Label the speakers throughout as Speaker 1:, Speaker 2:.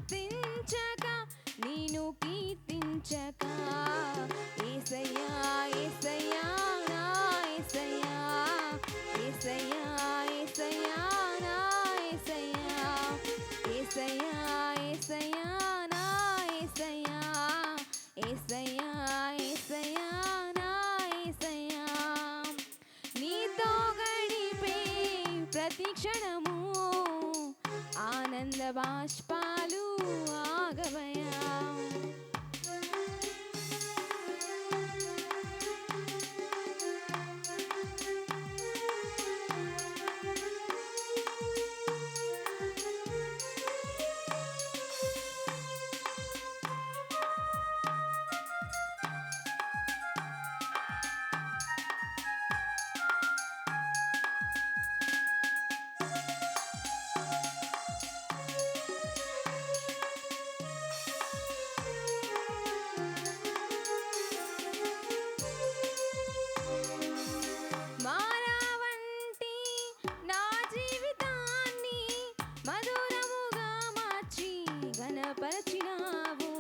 Speaker 1: స్తుతించక నేను కీర్తించక యేసయ్యా యేసయ్యా నా యేసయ్యా యేసయ్యా యేసయ్యా నా యేసయ్యా యేసయ్యా యేసయ్యా నా యేసయ్యా యేసయ్యా యేసయ్యా నా యేసయ్యా నీతో గడిపే ప్రతి క్షణము ఆనంద బాష్పాలు ఆగవయా మారావంటి నా జీవితాన్ని మధురముగా మార్చి ఘనపరచినావు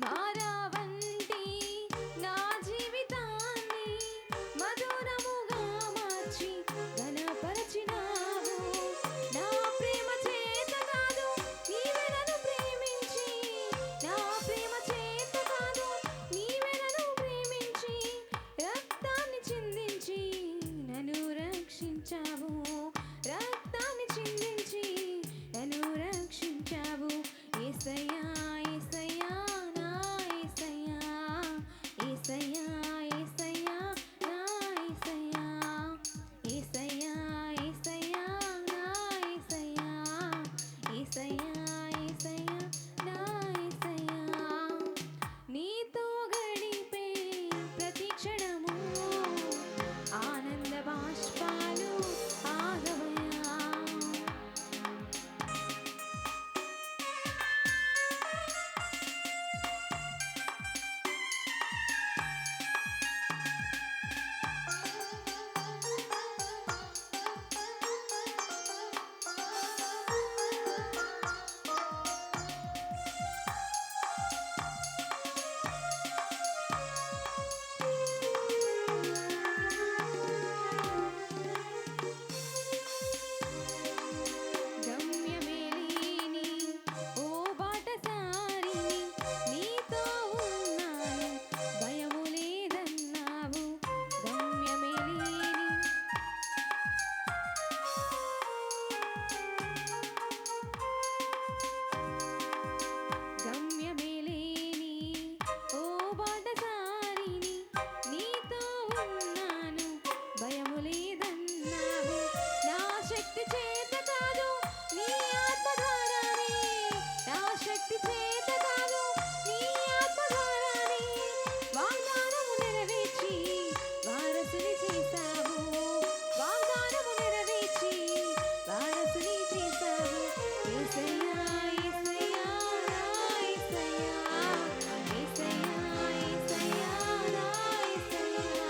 Speaker 1: మారావంటి నా జీవితాన్ని మధురముగా మార్చి ఘనపరచినావు నా ప్రేమ చేత కాదు నీవే నన్ను ప్రేమించి నా ప్రేమ చేత కాదు నీవే నన్ను ప్రేమించి రక్తాన్ని చిందించి నన్ను రక్షించావు రక్తాన్ని చిందించి నన్ను రక్షించావు యేసయ్యా యేసయ్యా నా యేసయ్యా యేసయ్యా యేసయ్యా నా యేసయ్యా యేసయ్యా యేసయ్యా నా యేసయ్యా యేసయ్యా యేసయ్యా నా యేసయ్యా నీతో గడిపే ప్రతి క్షణము ఆనంద బాష్పాలు ఆగవయా గమ్యమేలేని ఓ బాటసారిని నీతో ఉన్నాను భయము లేదన్నావు గమ్యమేలేని గమ్యమేలేని ఓ బాటసారిని నీతో ఉన్నాను భయము లేదన్నావు నా శక్తి చేత కాదు నీ ఆత్మ ద్వారానే నా శక్తి చేత కాదు నీ ఆత్మ ద్వారానే వాగ్దానము నెరవేర్చి వారసుని చేశావు వాగ్దానము నెరవేర్చి వారసుని చేశావు యేసయ్యా యేసయ్యా నా యేసయ్యా యేసయ్యా యేసయ్యా నా యేసయ్యా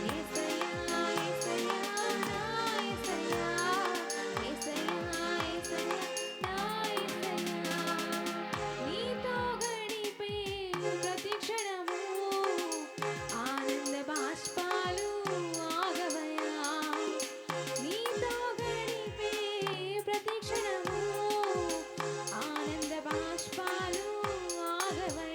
Speaker 1: యేసయ్యా యేసయ్యా నా యేసయ్యా యేసయ్యా యేసయ్యా నా యేసయ్యా నీతో గడిపే ప్రతి క్షణము ఆనంద బాష్పాలు ఆగవయా నీతో గడిపే ప్రతి క్షణము ఆనంద బాష్పాలు ఆగవయా